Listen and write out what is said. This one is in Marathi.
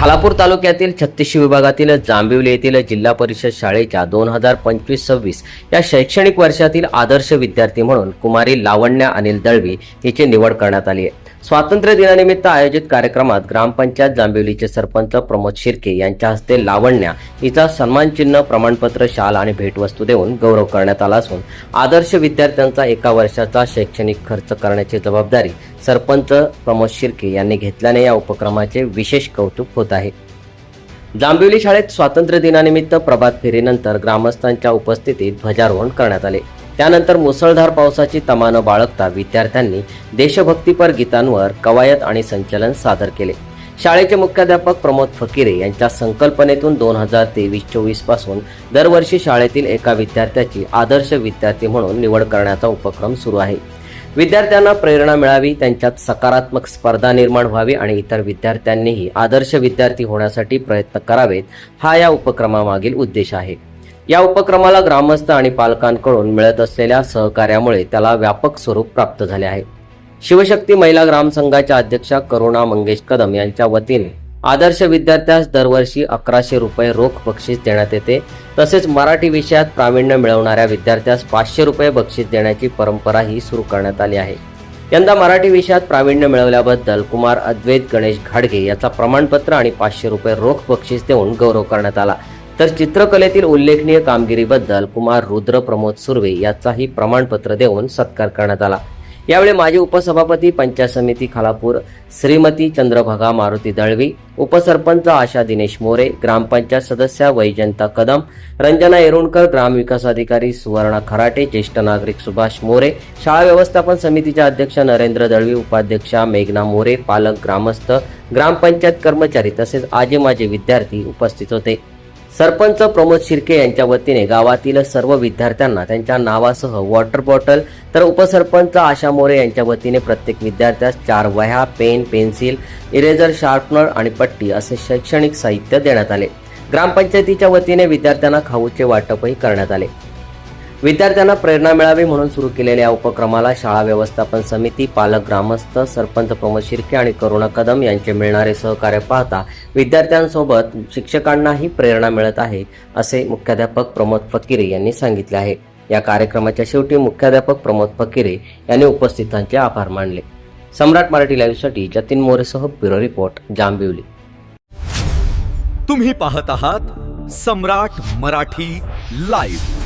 खालापूर तालुक्यातील 36 विभागातील जांभिवली येथील जिल्हा परिषद शाळेच्या 2025-26 या शैक्षणिक वर्षातील आदर्श विद्यार्थी म्हणून कुमारी लावण्या अनिल दळवी हिची निवड करण्यात आली आहे। स्वातंत्र्य दिनानिमित्त आयोजित कार्यक्रमात ग्रामपंचायत जांभिवलीचे सरपंच प्रमोद शिर्के यांच्या हस्ते लावण्या हिचा सन्मानचिन्ह, प्रमाणपत्र, शाल आणि भेटवस्तू देऊन गौरव करण्यात आला असून आदर्श विद्यार्थ्यांचा एका वर्षाचा शैक्षणिक खर्च करण्याची जबाबदारी सरपंच प्रमोद शिर्के यांनी घेतल्याने या उपक्रमाचे विशेष कौतुक होत आहे। जांभिवली शाळेत स्वातंत्र्य दिनानिमित्त प्रभात फेरीनंतर ग्रामस्थांच्या उपस्थितीत ध्वजारोहण करण्यात आले। त्यानंतर मुसळधार पावसाची तमा न बाळगता विद्यार्थ्यांनी देशभक्तीपर गीतांवर कवायत आणि संचलन सादर केले। शाळेचे मुख्याध्यापक प्रमोद फकीरे यांच्या संकल्पनेतून 2023-24 पासून दरवर्षी शाळेतील एका विद्यार्थ्याची आदर्श विद्यार्थी म्हणून निवड करण्याचा उपक्रम सुरू आहे। विद्यार्थ्यांना प्रेरणा मिळावी, त्यांच्यात सकारात्मक स्पर्धा निर्माण व्हावी आणि इतर विद्यार्थ्यांनीही आदर्श विद्यार्थी होण्यासाठी प्रयत्न करावेत, हा या उपक्रमामागील उद्देश आहे। या उपक्रमाला ग्रामस्थ आणि पालकांकडून मिळत असलेल्या सहकार्यामुळे त्याला व्यापक स्वरूप प्राप्त झाले आहे। शिवशक्ती महिला ग्रामसंघाच्या अध्यक्षा करुणा मंगेश कदम यांच्या वतीने आदर्श विद्यार्थ्यास दरवर्षी 1100 रुपये रोख बक्षीस देण्यात येते। तसेच मराठी विषयात प्रावीण्य मिळवणाऱ्या विद्यार्थ्यास 500 रुपये बक्षीस देण्याची परंपराही सुरू करण्यात आली आहे। यंदा मराठी विषयात प्रावीण्य मिळवल्याबद्दल कुमार अद्वैत गणेश घाडगे याचा प्रमाणपत्र आणि 500 रुपये रोख बक्षीस देऊन गौरव करण्यात आला। तर चित्रकलेतील उल्लेखनीय कामगिरीबद्दल कुमार रुद्र प्रमोद सुर्वे याचाही प्रमाणपत्र देऊन सत्कार करण्यात आला। यावेळी माजी उपसभापती पंचायत समिती खालापूर श्रीमती चंद्रभागा मारुती दळवी, उपसरपंच आशा दिनेश मोरे, ग्रामपंचायत सदस्या वैजंता कदम, रंजना येरुणकर, ग्रामविकास अधिकारी सुवर्णा खराटे, ज्येष्ठ नागरिक सुभाष मोरे, शाळा व्यवस्थापन समितीचे अध्यक्ष नरेंद्र दळवी, उपाध्यक्षा मेघना मोरे, पालक, ग्रामस्थ, ग्रामपंचायत कर्मचारी तसेच आजी माजी विद्यार्थी उपस्थित होते। सरपंच प्रमोद शिर्के यांच्या वतीने गावातील सर्व विद्यार्थ्यांना त्यांच्या नावासह वॉटर बॉटल, तर उपसरपंच आशा मोरे यांच्या वतीने प्रत्येक विद्यार्थ्यास 4 वह्या, पेन, पेन्सिल, इरेजर, शार्पनर आणि पट्टी असे शैक्षणिक साहित्य देण्यात आले। ग्रामपंचायतीच्या वतीने विद्यार्थ्यांना खाऊचे वाटपही करण्यात आले। विद्यार्थ्यांना प्रेरणा मिळावी म्हणून सुरू केलेल्या या उपक्रमाला शाळा व्यवस्थापन समिती, पालक, ग्रामस्थ, सरपंच प्रमोद शिर्के आणि करुणा कदम यांचे मिळणारे सहकार्य पाहता विद्यार्थ्यांसोबत शिक्षकांनाही प्रेरणा मिळत आहे, असे मुख्याध्यापक प्रमोद फकीरे यांनी सांगितले आहे। या कार्यक्रमाच्या शेवटी मुख्याध्यापक प्रमोद फकीरे यांनी उपस्थितांचे आभार मानले। सम्राट मराठी लाईव्हसाठी जतीन मोरेसह ब्युरो रिपोर्ट, जांभिवली। तुम्ही पाहत आहात सम्राट मराठी लाईव्ह।